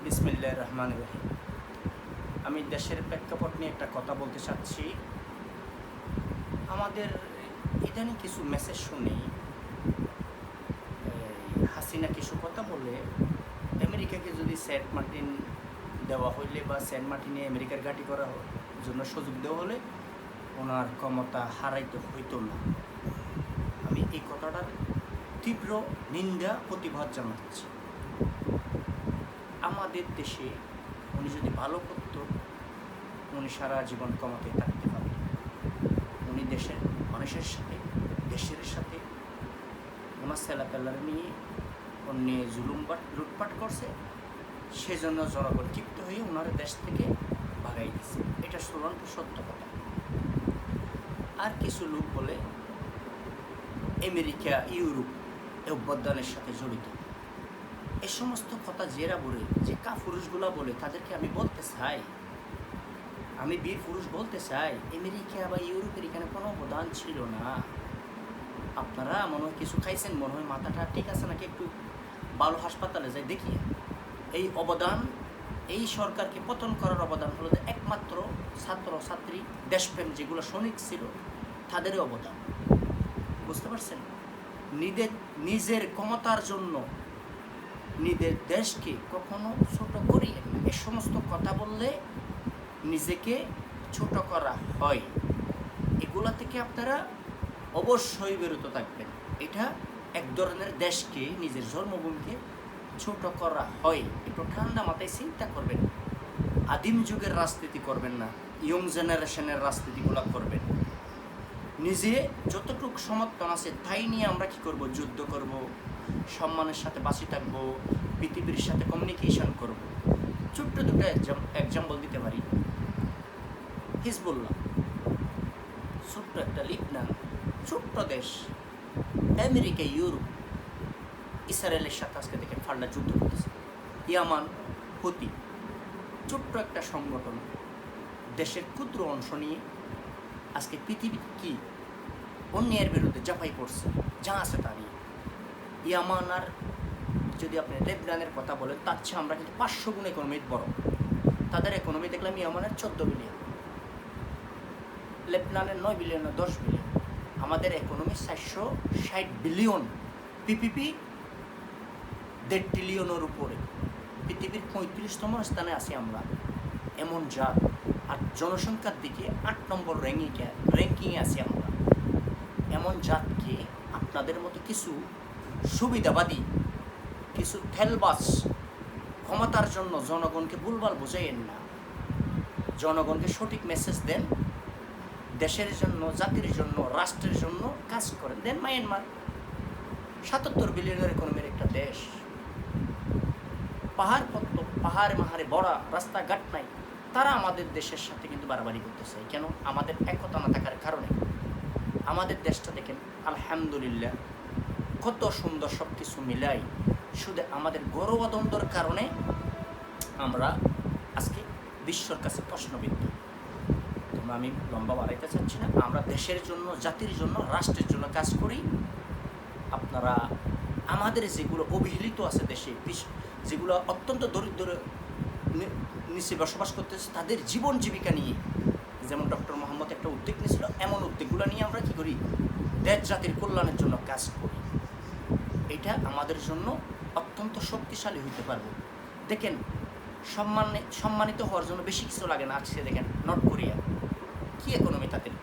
বিসমিল্লাহির রহমানির রহিম। আমি দেশের প্রেক্ষাপট নিয়ে একটা কথা বলতে চাচ্ছি। আমাদের ইদানিং কিছু মেসেজ শুনি, হাসিনা কিছু কথা বলে আমেরিকাকে যদি সেন্ট মার্টিন দেওয়া হইলে বা সেন্ট মার্টিনে আমেরিকার ঘাঁটি করার জন্য সুযোগ দেওয়া হলে ওনার ক্ষমতা হারাইতে হইতো না। আমি এই কথাটার তীব্র নিন্দা প্রতিবাদ জানাচ্ছি। আমাদের দেশে উনি যদি ভালো করত, উনি সারা জীবন ক্ষমতায় থাকতে পারতেন। উনি দেশের মানুষের সাথে, দেশের সাথে ওনার ছেলেপেলার নিয়ে অন্য লুটপাট করছে, সেজন্য জনগণ ক্ষিপ্ত হয়ে ওনার দেশ থেকে ভাগাই দিচ্ছে। এটা চূড়ান্ত সত্য কথা। আর কিছু লোক বলে আমেরিকা, ইউরোপ এ অভ্যুত্থানের সাথে জড়িত। এই সমস্ত কথা যারা বলে, যে পুরুষগুলা বলে, তাদেরকে আমি বলতে চাই, আমি বীর পুরুষ বলতে চাই, আমেরিকা বা ইউরোপের এখানে কোনো অবদান ছিল না। আপনারা মনে হয় কিছু খাইছেন, মনে হয় মাথাটা ঠিক আছে নাকি, একটু ভালো হাসপাতালে যাই দেখি। এই অবদান, এই সরকারকে পতন করার অবদান হলো যে একমাত্র ছাত্র ছাত্রী, দেশপ্রেম যেগুলো সৈনিক ছিল, তাদেরই অবদান। বুঝতে পারছেন? নিজের ক্ষমতার জন্য নিজের দেশকে কখনো ছোট করিয়ে এ সমস্ত কথা বললে নিজেকে ছোট করা হয়। এগুলা থেকে আপনারা অবশ্যই বিরত থাকবেন। এটা এক ধরনের দেশকে, নিজের জন্মভূমিকে ছোট করা হয়। একটু ঠান্ডা মাথায় চিন্তা করবেন। আদিম যুগের রাজনীতি করবেন না, ইয়ং জেনারেশনের রাজনীতিগুলো করবেন। নিজে যতটুকু সমর্থন আছে তাই নিয়ে আমরা কি করব? যুদ্ধ করব, সম্মানের সাথে বাঁচি থাকবো, পৃথিবীর সাথে কমিউনিকেশন করব। ছোট্ট দুটো এক্সাম্পল দিতে পারি। হিজবুল্লাহ, ছোট্ট একটা লিবনান, ছোট্ট দেশ। আমেরিকা, ইউরোপ, ইসরায়েলের সাথে আজকে দেখে ফাল্লা যুদ্ধ করতেছে। ইয়ামান, হুতি, ছোট্ট একটা সংগঠন দেশের ক্ষুদ্র অংশ নিয়ে আজকে পৃথিবী কি অন্যের বিরুদ্ধে জাপাই পড়ছে, যা আছে তা নিয়ে। ইয়ামান আর যদি আপনি লেবনানের কথা বলেন, তার চেয়ে আমরা কিন্তু 500 গুণ ইকোনমির বড়। তাদের ইকোনমি দেখলাম ইয়ামানের 14 বিলিয়ন, লেবনানের 9 বিলিয়ন, 10 বিলিয়ন। আমাদের ইকোনমি 460 বিলিয়ন। পিপিপি 1.5 ট্রিলিয়নের উপরে। পৃথিবীর 35তম স্থানে আছি আমরা। এমন জাত, আর জনসংখ্যার দিকে 8 নম্বর র্যাঙ্কিংয়ে আছি আমরা। এমন জাতকে আপনাদের মতো কিছু সুবিধাবাদী, কিছু থেলবাস ক্ষমতার জন্য জনগণকে ভুলভাল বোঝাইয়েন না। জনগণকে সঠিক মেসেজ দেন, দেশের জন্য, জাতির জন্য, রাষ্ট্রের জন্য কাজ করেন। দেন মায়ানমার 77 বিলিয়নের ইকোনমির একটা দেশ। পাহাড়ে মাহারে বড়া, রাস্তাঘাট নাই। তারা আমাদের দেশের সাথে কিন্তু বাড়াবাড়ি করতে চায়। কেন? আমাদের একতা না থাকার কারণে। আমাদের দেশটা দেখেন, আলহামদুলিল্লাহ, কত সুন্দর সব কিছু মিলাই। শুধু আমাদের গৌরবদ্বন্দ্বর কারণে আমরা আজকে বিশ্বর কাছে প্রশ্নবিদ্ধ। তোমরা, আমি লম্বা বাড়াইতে চাচ্ছি না। আমরা দেশের জন্য, জাতির জন্য, রাষ্ট্রের জন্য কাজ করি। আপনারা আমাদের যেগুলো অবহেলিত আছে দেশে, যেগুলো অত্যন্ত দরিদ্র নিচে বসবাস করতেছে, তাদের জীবন জীবিকা নিয়ে, যেমন ডক্টর মোহাম্মদ একটা উদ্যোগ নিয়েছিল, এমন উদ্যোগগুলো নিয়ে আমরা কী করি? দেশ জাতির কল্যাণের জন্য কাজ করি। এটা আমাদের জন্য অত্যন্ত শক্তিশালী হইতে পারবো। দেখেন, সম্মানিত হওয়ার জন্য বেশি কিছু লাগে না। আজকে দেখেন নর্থ কোরিয়া, কী ইকোনমি তাদের,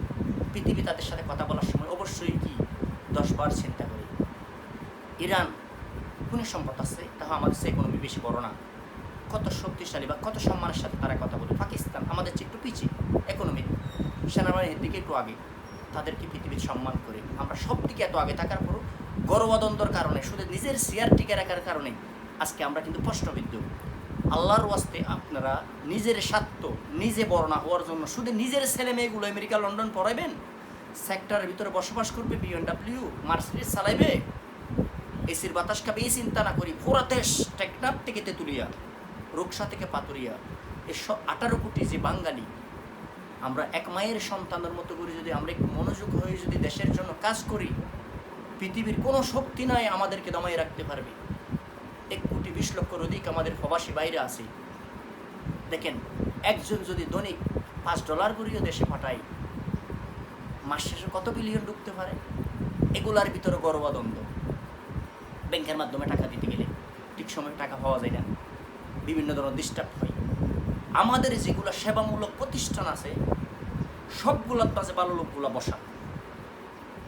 পৃথিবী তাদের সাথে কথা বলার সময় অবশ্যই কি 10 বার চিন্তা করি। ইরান, খনিজ সম্পদ আছে, তাও আমাদের সে ইকোনমি বেশি বড় না। কত শক্তিশালী বা কত সম্মানের সাথে তারা কথা বলে। পাকিস্তান আমাদের চেয়ে একটু পিছিয়ে ইকোনমি, সেনাবাহিনীর দিকে একটু আগে, তাদেরকে পৃথিবীর সম্মান করে। আমরা সব দিকে এত আগে থাকার পরও গৌরবদ্বন্দ্বর কারণে, শুধু নিজের শেয়ার টিকে রাখার কারণে আজকে আমরা কিন্তু প্রশ্নবিদ্ধ। আল্লাহর ওয়াস্তে আপনারা নিজের স্বার্থ, নিজে বড় না হওয়ার জন্য শুধু নিজের ছেলে মেয়েগুলো আমেরিকা, লন্ডন পড়াইবেন, সেক্টরের ভিতরে বসবাস করবে, BMW, মার্সিডিজ চালাইবে, এসির বাতাস খাবে, এই চিন্তা না করি পুরা দেশ টেকনাফ থেকে তেঁতুলিয়া, রূপসা থেকে পাতুরিয়া, এসব 18 কোটি যে বাঙালি, আমরা এক মায়ের সন্তানের মতো করে যদি আমরা একটু মনোযোগ হয়ে যদি দেশের জন্য কাজ করি, পৃথিবীর কোনো শক্তি নাই আমাদেরকে দমাই রাখতে পারবে। 1,20,00,000 অধিক আমাদের প্রবাসী বাইরে আছে। দেখেন, একজন যদি দৈনিক $5 করিও দেশে পাঠায়, মাস শেষে কত বিলিয়ন ঢুকতে পারে? এগুলার ভিতরে গর্বদ্বন্দ্ব। ব্যাংকের মাধ্যমে টাকা দিতে গেলে ঠিক সময়ে টাকা পাওয়া যায় না, বিভিন্ন ধরনের ডিস্টার্ব হয়। আমাদের যেগুলো সেবামূলক প্রতিষ্ঠান আছে সবগুলোর মাঝে ভালো লোকগুলো বসা।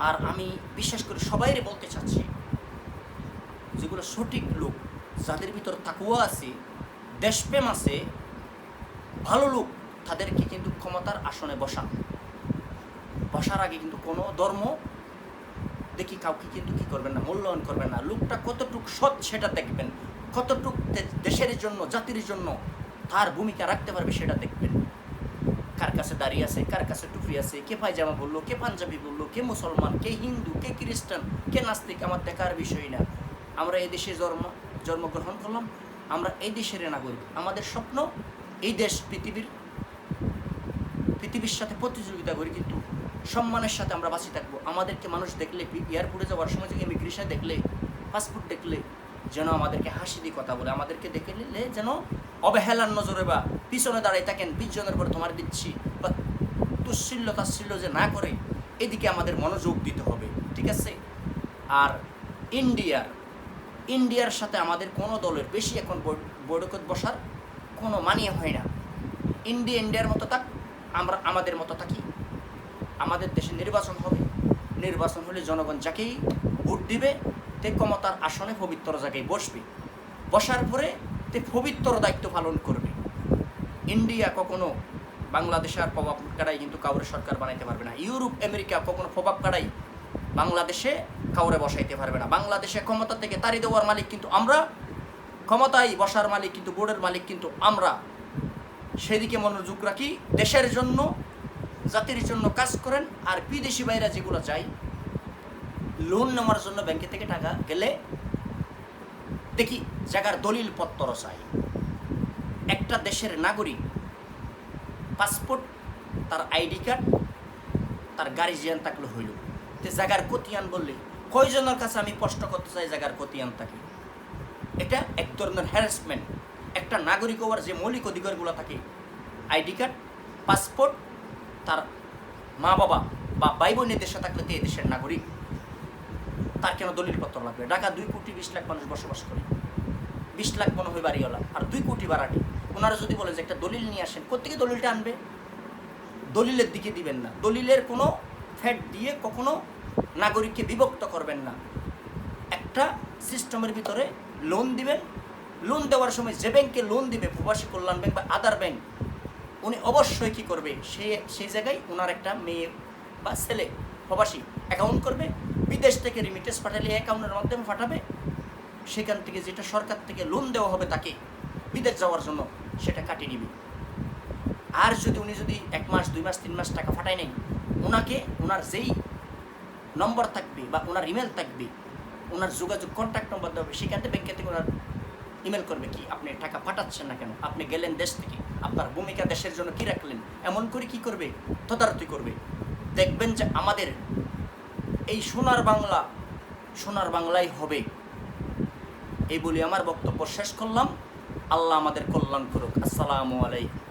আর আমি বিশেষ করে সবাইরে বলতে চাচ্ছি, যেগুলো সঠিক লোক, যাদের ভিতর তাকওয়া আছে, দেশপ্রেম আছে, ভালো লোক, তাদেরকে কিন্তু ক্ষমতার আসনে বসার আগে কিন্তু কোনো ধর্ম দেখি কাউকে কিন্তু কি করবেন না, মূল্যায়ন করবেন না। লোকটা কতটুক সৎ সেটা দেখবেন, কতটুক দেশের জন্য, জাতির জন্য তার ভূমিকা রাখতে পারবে সেটা দেখবেন। কার কাছে দাঁড়িয়ে আছে, কার কাছে টুপি আছে, কে পায়জামা বললো, কে পাঞ্জাবি বললো, কে মুসলমান, কে হিন্দু, কে খ্রিস্টান, কে নাস্তিক, আমার দেখার বিষয় না। আমরা এই দেশে জন্মগ্রহণ করলাম, আমরা এই দেশের নাগরিক। আমাদের স্বপ্ন এই দেশ পৃথিবীর সাথে প্রতিযোগিতা করি, কিন্তু সম্মানের সাথে আমরা বাঁচিয়ে থাকবো। আমাদেরকে মানুষ দেখলে, এয়ারপোর্টে যাওয়ার সময় থেকে ইমিগ্রেশনে দেখলে, পাসপোর্ট দেখলে যেন আমাদেরকে হাসি দিয়ে কথা বলে, আমাদেরকে দেখলে যেন অবহেলার নজরে বা পিছনে দাঁড়াই থাকেন, 20 জনের পরে তোমার দিচ্ছি, বা তুচ্ছিল্য তাচ্ছিল্য যে না করে, এদিকে আমাদের মনোযোগ দিতে হবে, ঠিক আছে? আর ইন্ডিয়ার সাথে আমাদের কোনো দলের বেশি এখন বৈঠকত বসার কোনো মানিয়ে হয় না। ইন্ডিয়ার মতো থাক, আমরা আমাদের মতো থাকি। আমাদের দেশে নির্বাচন হবে, নির্বাচন হলে জনগণ যাকেই ভোট দিবে তে ক্ষমতার আসনে পবিত্র জায়গায় বসবে, বসার পরে তে পবিত্র দায়িত্ব পালন করবে। ইন্ডিয়া কখনো বাংলাদেশের প্রভাব কাটাই কিন্তু কাউরে সরকার বানাইতে পারবে না। ইউরোপ, আমেরিকা কখনো প্রভাব কাটাই বাংলাদেশে কাউরে বসাইতে পারবে না। বাংলাদেশে ক্ষমতা থেকে তাড়ি দেওয়ার মালিক কিন্তু আমরা, ক্ষমতায় বসার মালিক কিন্তু, বোর্ডের মালিক কিন্তু আমরা। সেদিকে মনোযোগ রাখি, দেশের জন্য, জাতির জন্য কাজ করেন। আর বিদেশি বাইরা যেগুলো যায় লোন নেওয়ার জন্য ব্যাংকে থেকে টাকা গেলে দেখি জায়গার দলিল পত্র চাই। একটা দেশের নাগরিক পাসপোর্ট, তার আইডি কার্ড, তার গার্জিয়ান থাকলে হইল, তে জায়গার কতিয়ান বললে কয়জনের কাছে আমি প্রশ্ন করতে চাই জায়গার কতিয়ান থাকে? এটা এক ধরনের হ্যারাসমেন্ট। একটা নাগরিক হওয়ার যে মৌলিক অধিকারগুলো থাকে, আইডি কার্ড, পাসপোর্ট, তার মা বাবা বা ভাই বোনের দেশে থাকলে তো এই দেশের নাগরিক, তার কেন দলিলপত্র লাগবে? ঢাকা 2,20,00,000 মানুষ বসবাস করে, 20 লাখ মনে হয় বাড়িওয়ালা, আর 2 কোটি বাড়াটি। ওনারা যদি বলে যে একটা দলিল নিয়ে আসেন, কোত্থেকে দলিলটা আনবে? দলিলের দিকে দিবেন না, দলিলের কোনো ফ্যাট দিয়ে কখনো নাগরিককে বিভক্ত করবেন না। একটা সিস্টেমের ভিতরে লোন দিবেন। লোন দেওয়ার সময় যে ব্যাংকে লোন দিবে, প্রবাসী কল্যাণ ব্যাংক বা আদার ব্যাংক, উনি অবশ্যই কী করবে, সেই জায়গায় ওনার একটা মেয়ে বা ছেলে প্রবাসী অ্যাকাউন্ট করবে। বিদেশ থেকে রিমিটেন্স পাঠালে অ্যাকাউন্টের মাধ্যমে পাঠাবে, সেখান থেকে যেটা সরকার থেকে লোন দেওয়া হবে তাকে বিদেশ যাওয়ার জন্য, সেটা কাটিয়ে নিবে। আর উনি যদি 1 মাস, 2 মাস, 3 মাস টাকা পাঠায় নেই, ওনাকে ওনার যেই নম্বর থাকবে বা ওনার ইমেল থাকবে, ওনার যোগাযোগ কন্ট্যাক্ট নম্বর দেওয়া হবে, সেখান থেকে ব্যাংকে থেকে ওনার ইমেল করবে কি আপনি টাকা পাঠাচ্ছেন না কেন, আপনি গেলেন দেশ থেকে, আপনার ভূমিকা দেশের জন্য কী রাখলেন, এমন করে কি করবে, তদারকি করবে। দেখবেন যে আমাদের এই সোনার বাংলায় হবে। এই বলে আমার বক্তব্য শেষ করলাম। আল্লাহ আমাদের কল্যাণ করুক। আসসালামু আলাইকুম।